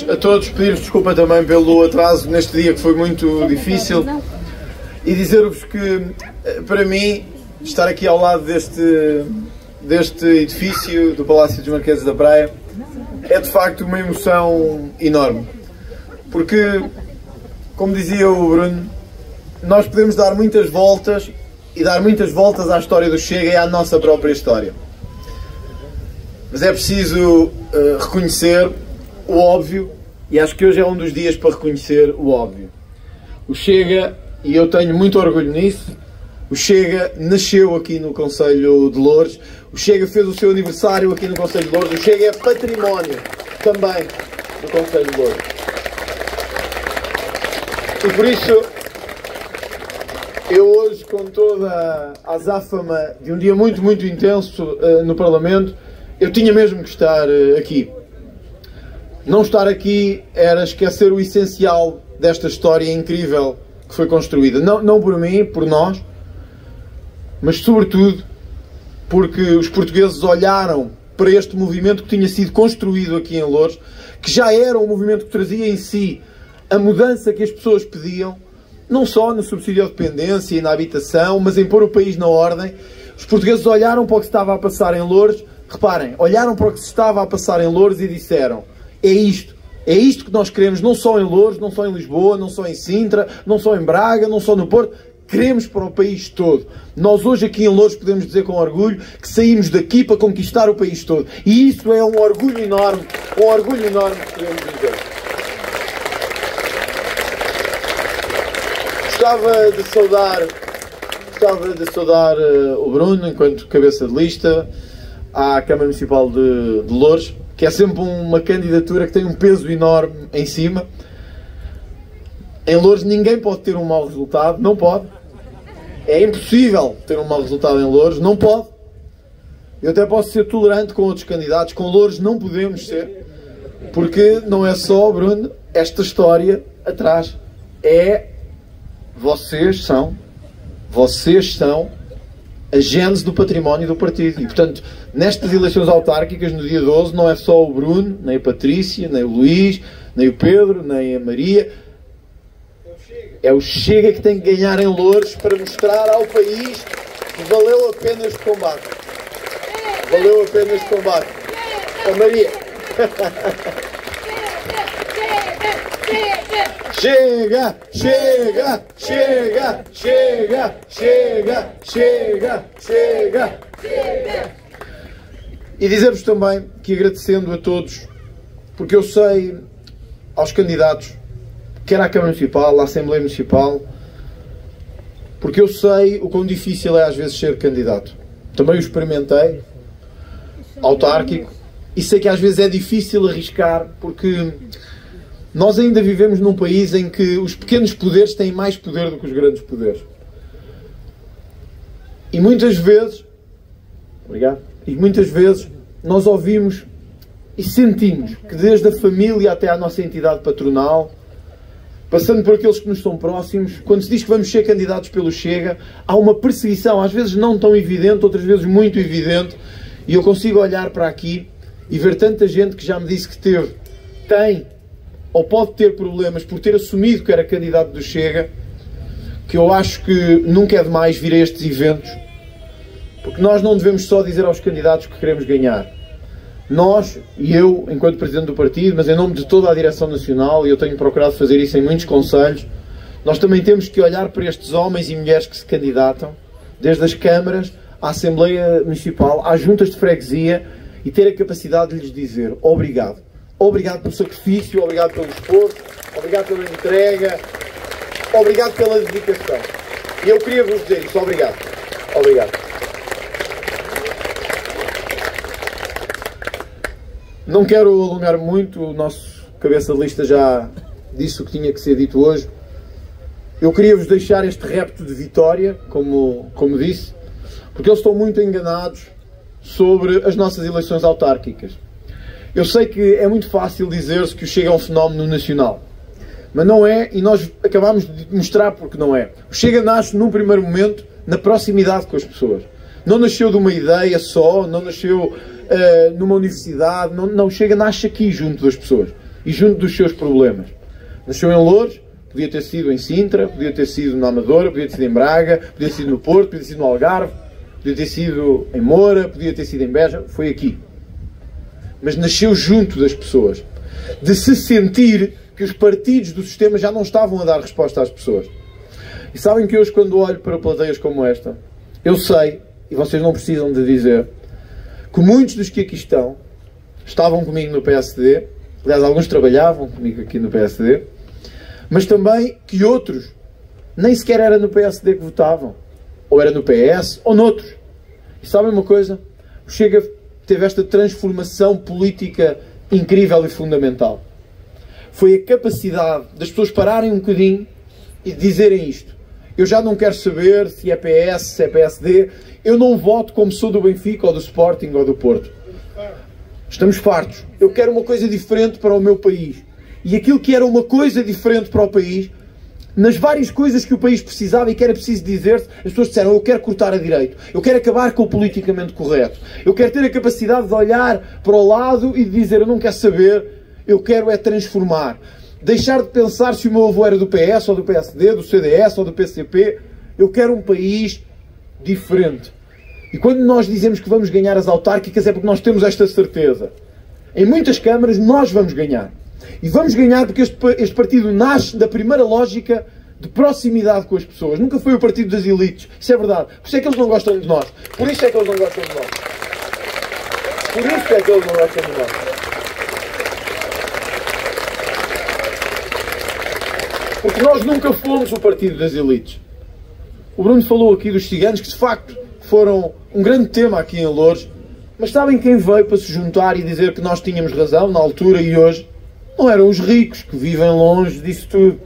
A todos pedir desculpa também pelo atraso neste dia que foi muito difícil e dizer-vos que para mim estar aqui ao lado deste edifício do Palácio dos Marqueses da Praia é de facto uma emoção enorme, porque, como dizia o Bruno, nós podemos dar muitas voltas e dar muitas voltas à história do Chega e à nossa própria história, mas é preciso reconhecer o óbvio, e acho que hoje é um dos dias para reconhecer o óbvio. O Chega, e eu tenho muito orgulho nisso, o Chega nasceu aqui no Concelho de Loures, o Chega fez o seu aniversário aqui no Concelho de Loures, o Chega é património também do Concelho de Loures. E por isso, eu hoje, com toda a azáfama de um dia muito, muito intenso no Parlamento, eu tinha mesmo que estar aqui. Não estar aqui era esquecer o essencial desta história incrível que foi construída. Não por mim, por nós, mas sobretudo porque os portugueses olharam para este movimento que tinha sido construído aqui em Loures, que já era um movimento que trazia em si a mudança que as pessoas pediam, não só no subsídio à dependência e na habitação, mas em pôr o país na ordem. Os portugueses olharam para o que se estava a passar em Loures, reparem, olharam para o que se estava a passar em Loures e disseram: é isto que nós queremos, não só em Loures, não só em Lisboa, não só em Sintra, não só em Braga, não só no Porto, queremos para o país todo. Nós hoje aqui em Loures podemos dizer com orgulho que saímos daqui para conquistar o país todo. E isso é um orgulho enorme que podemos dizer. Gostava de saudar o Bruno, enquanto cabeça de lista, à Câmara Municipal de Loures, que é sempre uma candidatura que tem um peso enorme em cima. Em Loures ninguém pode ter um mau resultado, não pode. É impossível ter um mau resultado em Loures, não pode. Eu até posso ser tolerante com outros candidatos, com Loures não podemos ser, porque não é só, Bruno, esta história atrás. Vocês são a gênese do património do partido. E, portanto, nestas eleições autárquicas, no dia 12, não é só o Bruno, nem a Patrícia, nem o Luís, nem o Pedro, nem a Maria. É o Chega que tem que ganhar em Loures para mostrar ao país que valeu a pena este combate. Valeu a pena este combate. A Maria. Chega, chega, chega, chega, chega, chega, chega, chega. E dizer-vos também que, agradecendo a todos, porque eu sei aos candidatos, quer à Câmara Municipal, à Assembleia Municipal, porque eu sei o quão difícil é às vezes ser candidato. Também o experimentei, autárquico, e sei que às vezes é difícil arriscar, porque nós ainda vivemos num país em que os pequenos poderes têm mais poder do que os grandes poderes. E muitas vezes, nós ouvimos e sentimos que desde a família até à nossa entidade patronal, passando por aqueles que nos são próximos, quando se diz que vamos ser candidatos pelo Chega, há uma perseguição, às vezes não tão evidente, outras vezes muito evidente, e eu consigo olhar para aqui e ver tanta gente que já me disse que tem ou pode ter problemas por ter assumido que era candidato do Chega, que eu acho que nunca é demais vir a estes eventos, porque nós não devemos só dizer aos candidatos que queremos ganhar. Nós, e eu, enquanto Presidente do Partido, mas em nome de toda a Direção Nacional, e eu tenho procurado fazer isso em muitos conselhos, nós também temos que olhar para estes homens e mulheres que se candidatam, desde as câmaras, à Assembleia Municipal, às juntas de freguesia, e ter a capacidade de lhes dizer obrigado. Obrigado pelo sacrifício, obrigado pelo esforço, obrigado pela entrega, obrigado pela dedicação. E eu queria vos dizer isso, obrigado. Obrigado. Não quero alongar muito, o nosso cabeça de lista já disse o que tinha que ser dito hoje. Eu queria vos deixar este repto de vitória, como disse, porque eles estão muito enganados sobre as nossas eleições autárquicas. Eu sei que é muito fácil dizer-se que o Chega é um fenómeno nacional, mas não é, e nós acabámos de mostrar porque não é. O Chega nasce num primeiro momento na proximidade com as pessoas. Não nasceu de uma ideia só, não nasceu numa universidade, não, Chega nasce aqui junto das pessoas. e junto dos seus problemas. Nasceu em Loures, podia ter sido em Sintra, podia ter sido na Amadora, podia ter sido em Braga, podia ter sido no Porto, podia ter sido no Algarve, podia ter sido em Moura, podia ter sido em Beja, foi aqui. Mas nasceu junto das pessoas. De se sentir que os partidos do sistema já não estavam a dar resposta às pessoas. E sabem que hoje, quando olho para plateias como esta, eu sei, e vocês não precisam de dizer, que muitos dos que aqui estão estavam comigo no PSD, aliás, alguns trabalhavam comigo aqui no PSD, mas também que outros nem sequer era no PSD que votavam, ou era no PS, ou noutros. E sabem uma coisa? O Chega teve esta transformação política incrível e fundamental. Foi a capacidade das pessoas pararem um bocadinho e dizerem isto. Eu já não quero saber se é PS, se é PSD, eu não voto como sou do Benfica, ou do Sporting, ou do Porto. Estamos fartos. Eu quero uma coisa diferente para o meu país. E aquilo que era uma coisa diferente para o país, nas várias coisas que o país precisava e que era preciso dizer-se, as pessoas disseram: eu quero cortar a direito, eu quero acabar com o politicamente correto, eu quero ter a capacidade de olhar para o lado e de dizer: eu não quero saber, eu quero é transformar. Deixar de pensar se o meu avô era do PS, ou do PSD, do CDS, ou do PCP. Eu quero um país diferente. E quando nós dizemos que vamos ganhar as autárquicas é porque nós temos esta certeza. Em muitas câmaras nós vamos ganhar. E vamos ganhar porque este partido nasce da primeira lógica de proximidade com as pessoas. Nunca foi o partido das elites. Isso é verdade. Por isso é que eles não gostam de nós. Por isso é que eles não gostam de nós. Por isso é que eles não gostam de nós. Porque nós nunca fomos o partido das elites. O Bruno falou aqui dos ciganos, que de facto foram um grande tema aqui em Loures. Mas sabem quem veio para se juntar e dizer que nós tínhamos razão na altura e hoje? Não eram os ricos, que vivem longe disso tudo.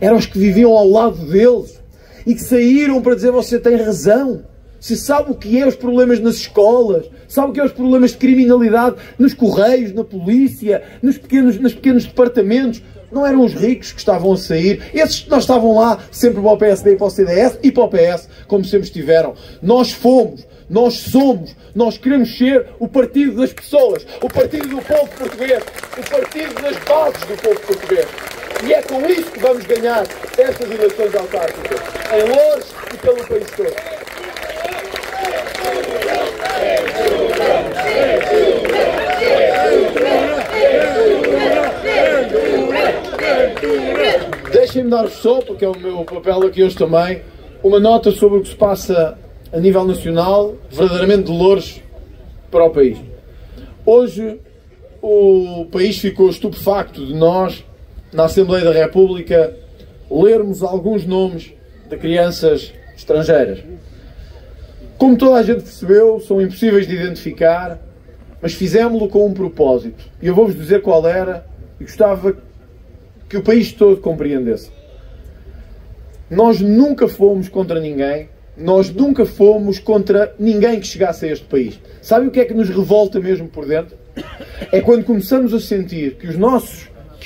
Eram os que viviam ao lado deles e que saíram para dizer: você tem razão. Você sabe o que é os problemas nas escolas, sabe o que é os problemas de criminalidade nos correios, na polícia, nos pequenos departamentos. Não eram os ricos que estavam a sair. Esses nós estavam lá sempre para o PSD e para o CDS e para o PS, como sempre estiveram. Nós fomos, nós somos, nós queremos ser o partido das pessoas, o partido do povo português, o partido das bases do povo português. E é com isso que vamos ganhar estas eleições autárquicas, em Loures e pelo país todo. Deixem-me dar-vos só, porque é o meu papel aqui hoje também, uma nota sobre o que se passa a nível nacional, verdadeiramente de Loures para o país. Hoje o país ficou estupefacto de nós, na Assembleia da República, lermos alguns nomes de crianças estrangeiras. Como toda a gente percebeu, são impossíveis de identificar, mas fizemos-lo com um propósito. E eu vou-vos dizer qual era, e gostava que o país todo compreendesse. Nós nunca fomos contra ninguém, nós nunca fomos contra ninguém que chegasse a este país. Sabem o que é que nos revolta mesmo por dentro? É quando começamos a sentir que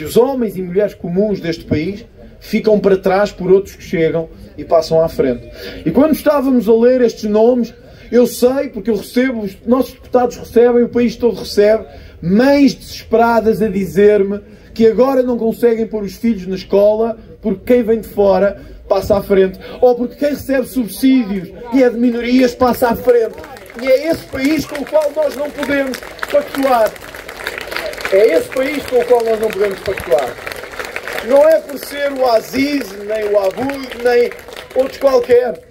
os homens e mulheres comuns deste país ficam para trás por outros que chegam e passam à frente. E quando estávamos a ler estes nomes, eu sei, porque eu recebo, os nossos deputados recebem, o país todo recebe, mães desesperadas a dizer-me que agora não conseguem pôr os filhos na escola porque quem vem de fora passa à frente, ou porque quem recebe subsídios e é de minorias passa à frente. E é esse país com o qual nós não podemos pactuar. É esse país com o qual nós não podemos pactuar. Não é por ser o Aziz, nem o Abud, nem outros qualquer.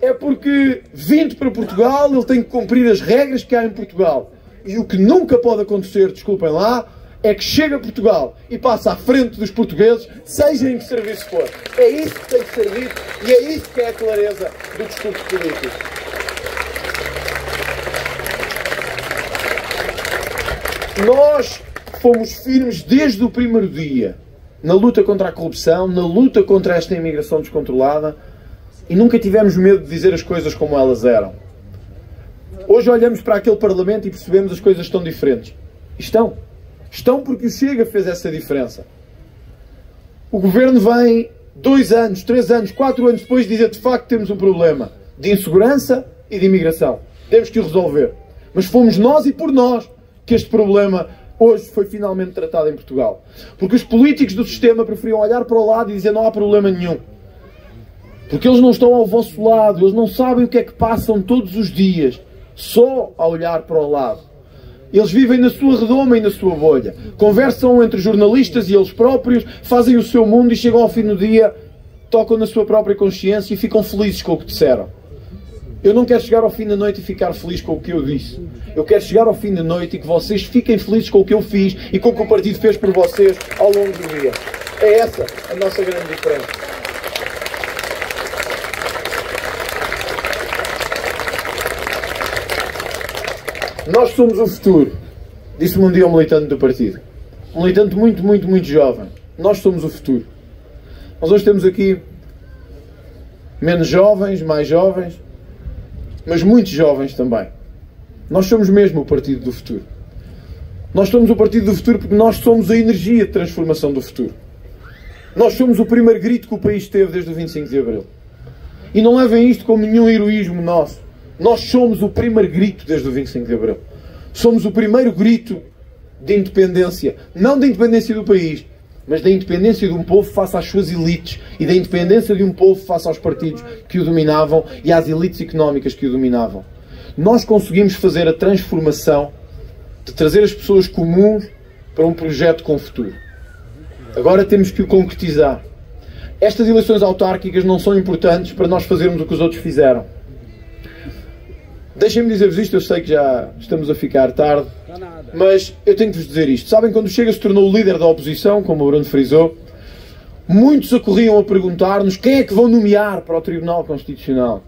É porque, vindo para Portugal, ele tem que cumprir as regras que há em Portugal. E o que nunca pode acontecer, desculpem lá, é que chega a Portugal e passa à frente dos portugueses, seja em que serviço for. É isso que tem que ser dito e é isso que é a clareza do discurso político. Nós fomos firmes desde o primeiro dia na luta contra a corrupção, na luta contra esta imigração descontrolada e nunca tivemos medo de dizer as coisas como elas eram. Hoje olhamos para aquele Parlamento e percebemos as coisas estão diferentes. Estão porque o Chega fez essa diferença. O Governo vem 2 anos, 3 anos, 4 anos depois dizer de facto temos um problema de insegurança e de imigração. Temos que o resolver. Mas fomos nós e por nós que este problema hoje foi finalmente tratada em Portugal. Porque os políticos do sistema preferiam olhar para o lado e dizer não há problema nenhum. Porque eles não estão ao vosso lado, eles não sabem o que é que passam todos os dias, só a olhar para o lado. Eles vivem na sua redoma e na sua bolha. Conversam entre jornalistas e eles próprios, fazem o seu mundo e chegam ao fim do dia, tocam na sua própria consciência e ficam felizes com o que disseram. Eu não quero chegar ao fim da noite e ficar feliz com o que eu disse. Eu quero chegar ao fim da noite e que vocês fiquem felizes com o que eu fiz e com o que o partido fez por vocês ao longo do dia. É essa a nossa grande diferença. Nós somos o futuro, disse-me um dia um militante do partido. Um militante muito jovem. Nós somos o futuro. Nós hoje temos aqui menos jovens, mais jovens, mas muito jovens também. Nós somos mesmo o partido do futuro. Nós somos o partido do futuro porque nós somos a energia de transformação do futuro. Nós somos o primeiro grito que o país teve desde o 25 de Abril. E não levem isto como nenhum heroísmo nosso. Nós somos o primeiro grito desde o 25 de Abril. Somos o primeiro grito de independência. Não da independência do país, mas da independência de um povo face às suas elites e da independência de um povo face aos partidos que o dominavam e às elites económicas que o dominavam. Nós conseguimos fazer a transformação de trazer as pessoas comuns para um projeto com futuro. Agora temos que o concretizar. Estas eleições autárquicas não são importantes para nós fazermos o que os outros fizeram. Deixem-me dizer-vos isto, eu sei que já estamos a ficar tarde, mas eu tenho que vos dizer isto. Sabem, quando o Chega se tornou o líder da oposição, como o Bruno frisou, muitos acorriam a perguntar-nos quem é que vão nomear para o Tribunal Constitucional?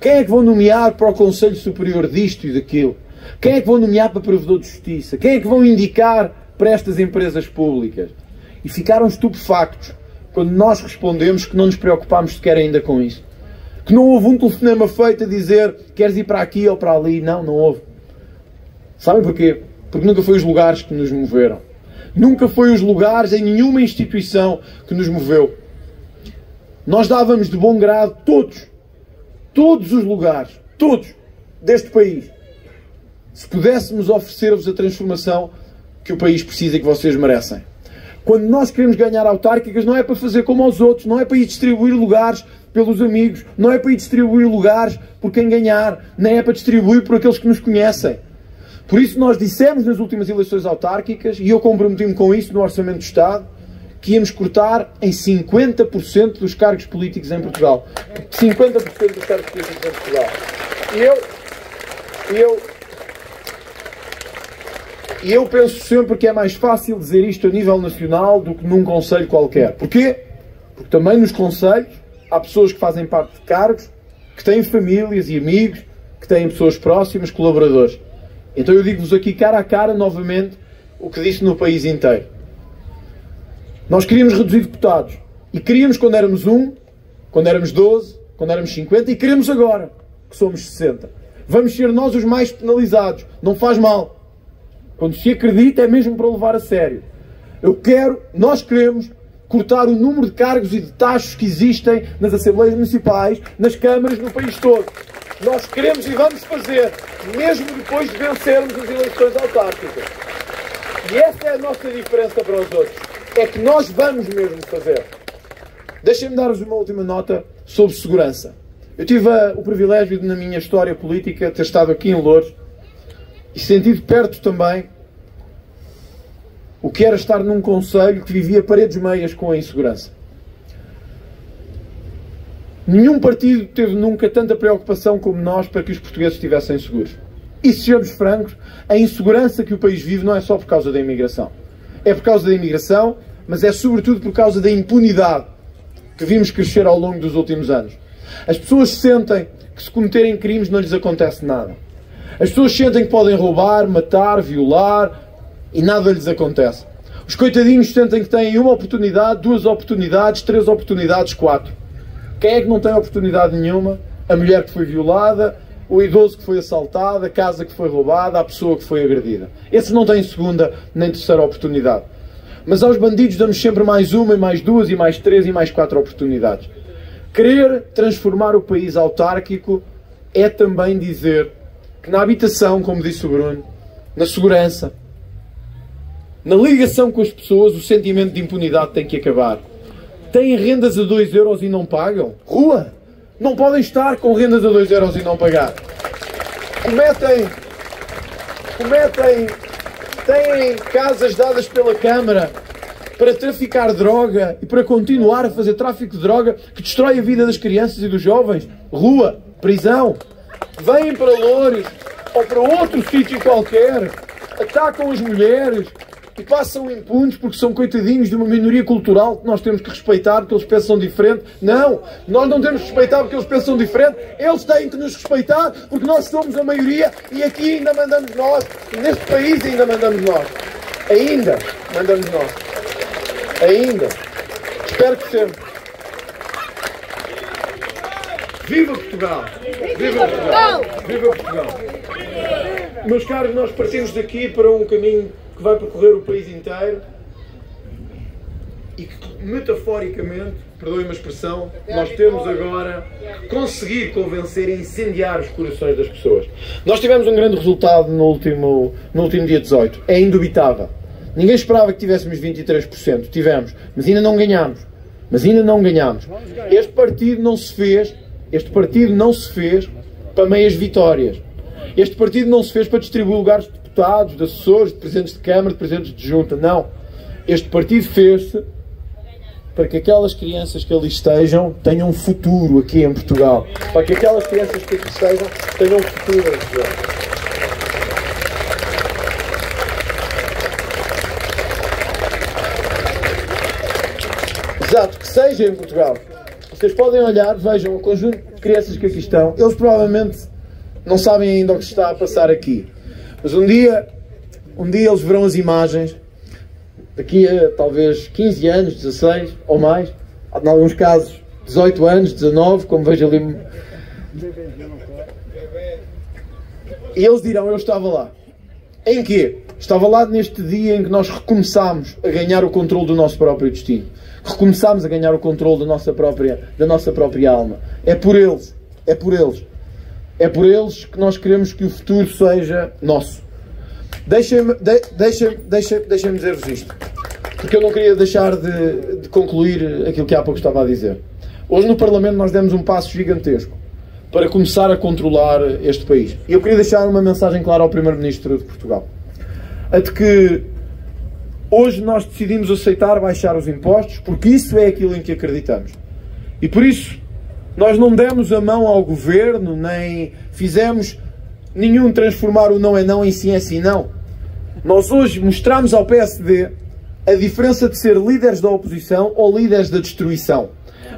Quem é que vão nomear para o Conselho Superior disto e daquilo? Quem é que vão nomear para Provedor de Justiça? Quem é que vão indicar para estas empresas públicas? E ficaram estupefactos quando nós respondemos que não nos preocupámos sequer ainda com isso. Que não houve um telefonema feito a dizer queres ir para aqui ou para ali. Não, não houve. Sabem porquê? Porque nunca foi os lugares que nos moveram. Nunca foi os lugares em nenhuma instituição que nos moveu. Nós dávamos de bom grado todos os lugares, todos, deste país, se pudéssemos oferecer-vos a transformação que o país precisa e que vocês merecem. Quando nós queremos ganhar autárquicas, não é para fazer como aos outros, não é para ir distribuir lugares pelos amigos, não é para ir distribuir lugares por quem ganhar, nem é para distribuir por aqueles que nos conhecem. Por isso nós dissemos nas últimas eleições autárquicas, e eu comprometi-me com isso no Orçamento do Estado, que íamos cortar em 50% dos cargos políticos em Portugal. 50% dos cargos políticos em Portugal. E eu penso sempre que é mais fácil dizer isto a nível nacional do que num conselho qualquer. Porquê? Porque também nos conselhos há pessoas que fazem parte de cargos, que têm famílias e amigos, que têm pessoas próximas, colaboradores. Então eu digo-vos aqui cara a cara novamente o que disse no país inteiro. Nós queríamos reduzir deputados. E queríamos quando éramos 1, quando éramos 12, quando éramos 50 e queremos agora, que somos 60. Vamos ser nós os mais penalizados. Não faz mal. Quando se acredita é mesmo para levar a sério. Nós queremos cortar o número de cargos e de taxas que existem nas Assembleias Municipais, nas câmaras, no país todo. Nós queremos e vamos fazer, mesmo depois de vencermos as eleições autárquicas. E essa é a nossa diferença para os outros. É que nós vamos mesmo fazer. Deixem-me dar-vos uma última nota sobre segurança. Eu tive o privilégio de, na minha história política, ter estado aqui em Loures e senti de perto também o que era estar num concelho que vivia paredes meias com a insegurança. Nenhum partido teve nunca tanta preocupação como nós para que os portugueses estivessem seguros. E sejamos francos, a insegurança que o país vive não é só por causa da imigração. É por causa da imigração, mas é sobretudo por causa da impunidade que vimos crescer ao longo dos últimos anos. As pessoas sentem que se cometerem crimes não lhes acontece nada. As pessoas sentem que podem roubar, matar, violar e nada lhes acontece. Os coitadinhos sentem que têm uma oportunidade, 2 oportunidades, 3 oportunidades, 4. Quem é que não tem oportunidade nenhuma? A mulher que foi violada, o idoso que foi assaltado, a casa que foi roubada, a pessoa que foi agredida. Esses não têm segunda nem terceira oportunidade. Mas aos bandidos damos sempre mais 1, e mais 2, e mais 3, e mais 4 oportunidades. Querer transformar o país autárquico é também dizer que na habitação, como disse o Bruno, na segurança, na ligação com as pessoas, o sentimento de impunidade tem que acabar. Têm rendas a 2 euros e não pagam? Rua! Não podem estar com rendas a 2 euros e não pagar. Têm casas dadas pela Câmara para traficar droga e para continuar a fazer tráfico de droga que destrói a vida das crianças e dos jovens. Rua, prisão. Vêm para Loures ou para outro sítio qualquer, atacam as mulheres e passam impunes porque são coitadinhos de uma minoria cultural que nós temos que respeitar porque eles pensam diferente. Não, nós não temos que respeitar porque eles pensam diferente. Eles têm que nos respeitar porque nós somos a maioria e aqui ainda mandamos nós. E neste país ainda mandamos nós. Ainda mandamos nós. Ainda. Espero que sempre. Viva Portugal! Viva Portugal! Viva Portugal! Meus caros, nós partimos daqui para um caminho que vai percorrer o país inteiro e que, metaforicamente, perdoem-me a expressão, nós temos agora que conseguir convencer e incendiar os corações das pessoas. Nós tivemos um grande resultado no último dia 18. É indubitável. Ninguém esperava que tivéssemos 23%. Tivemos. Mas ainda não ganhámos. Este partido não se fez para meias vitórias. Este partido não se fez para distribuir lugares de deputados, de assessores, de presidentes de Câmara, de presidentes de Junta. Não. Este partido fez-se para que aquelas crianças que ali estejam tenham um futuro aqui em Portugal. Para que aquelas crianças que aqui estejam tenham um futuro em Portugal. Exato, que seja em Portugal. Vocês podem olhar, vejam o conjunto de crianças que aqui estão. Eles provavelmente não sabem ainda o que está a passar aqui. Mas um dia eles verão as imagens, daqui a talvez 15 anos, 16 ou mais, em alguns casos 18 anos, 19, como vejo ali. E eles dirão, eu estava lá. Em quê? Estava lá neste dia em que nós recomeçámos a ganhar o controle do nosso próprio destino. Recomeçámos a ganhar o controle da nossa própria alma. É por eles. É por eles. É por eles que nós queremos que o futuro seja nosso. Deixem-me dizer-vos isto. Porque eu não queria deixar de concluir aquilo que há pouco estava a dizer. Hoje no Parlamento nós demos um passo gigantesco para começar a controlar este país. E eu queria deixar uma mensagem clara ao Primeiro-Ministro de Portugal. A de que hoje nós decidimos aceitar baixar os impostos porque isso é aquilo em que acreditamos. E por isso nós não demos a mão ao Governo, nem fizemos nenhum transformar o não é não em sim é sim não. Nós hoje mostramos ao PSD a diferença de ser líderes da oposição ou líderes da destruição.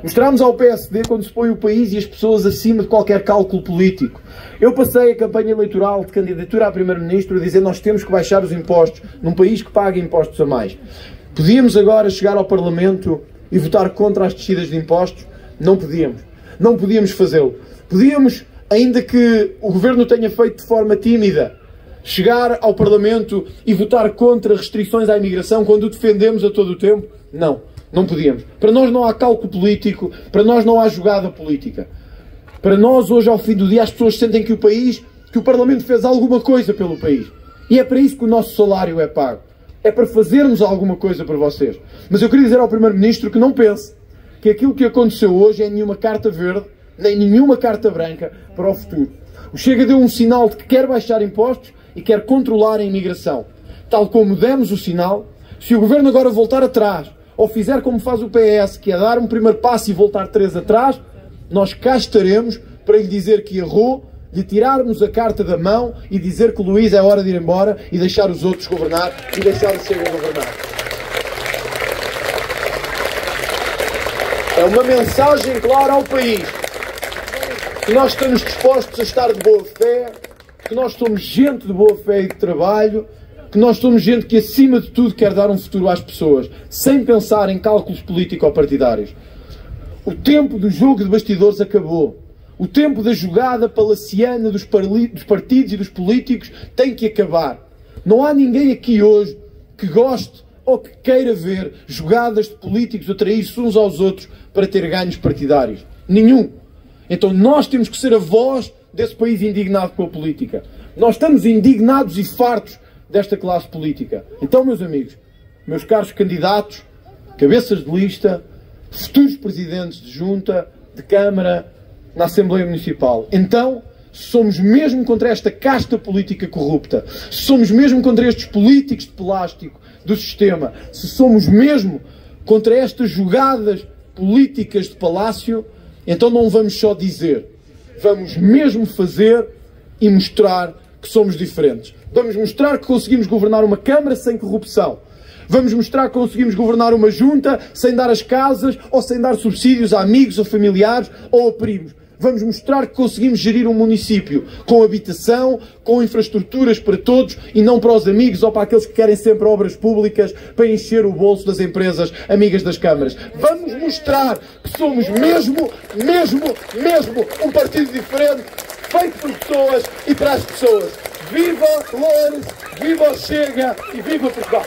Mostramos ao PSD quando se põe o país e as pessoas acima de qualquer cálculo político. Eu passei a campanha eleitoral de candidatura a Primeiro-Ministro a dizer nós temos que baixar os impostos num país que paga impostos a mais. Podíamos agora chegar ao Parlamento e votar contra as descidas de impostos? Não podíamos. Não podíamos fazê-lo. Podíamos, ainda que o Governo tenha feito de forma tímida, chegar ao Parlamento e votar contra restrições à imigração quando o defendemos a todo o tempo? Não, não podíamos. Para nós não há cálculo político, para nós não há jogada política. Para nós, hoje, ao fim do dia, as pessoas sentem que o Parlamento fez alguma coisa pelo país. E é para isso que o nosso salário é pago. É para fazermos alguma coisa para vocês. Mas eu queria dizer ao Primeiro-Ministro que não pense que aquilo que aconteceu hoje é nenhuma carta verde, nem nenhuma carta branca para o futuro. O Chega deu um sinal de que quer baixar impostos e quer controlar a imigração. Tal como demos o sinal, se o Governo agora voltar atrás, ou fizer como faz o PS, que é dar um primeiro passo e voltar 3 atrás, nós cá estaremos para lhe dizer que errou, lhe tirarmos a carta da mão e dizer que o Luís é hora de ir embora e deixar os outros governar e deixar o Chega governar. É uma mensagem clara ao país que nós estamos dispostos a estar de boa fé, que nós somos gente de boa fé e de trabalho, que nós somos gente que acima de tudo quer dar um futuro às pessoas, sem pensar em cálculos político-partidários. O tempo do jogo de bastidores acabou. O tempo da jogada palaciana dos partidos e dos políticos tem que acabar. Não há ninguém aqui hoje que goste ou que queira ver jogadas de políticos a trair-se uns aos outros para ter ganhos partidários. Nenhum. Então nós temos que ser a voz desse país indignado com a política. Nós estamos indignados e fartos desta classe política. Então, meus amigos, meus caros candidatos, cabeças de lista, futuros presidentes de junta, de Câmara, na Assembleia Municipal. Então, se somos mesmo contra esta casta política corrupta, se somos mesmo contra estes políticos de plástico do sistema, se somos mesmo contra estas jogadas políticas de palácio, então não vamos só dizer, vamos mesmo fazer e mostrar que somos diferentes. Vamos mostrar que conseguimos governar uma Câmara sem corrupção. Vamos mostrar que conseguimos governar uma junta sem dar as casas ou sem dar subsídios a amigos ou familiares ou a primos. Vamos mostrar que conseguimos gerir um município com habitação, com infraestruturas para todos e não para os amigos ou para aqueles que querem sempre obras públicas para encher o bolso das empresas amigas das câmaras. Vamos mostrar que somos mesmo um partido diferente, feito por pessoas e para as pessoas. Viva Loures, viva o Chega e viva Portugal!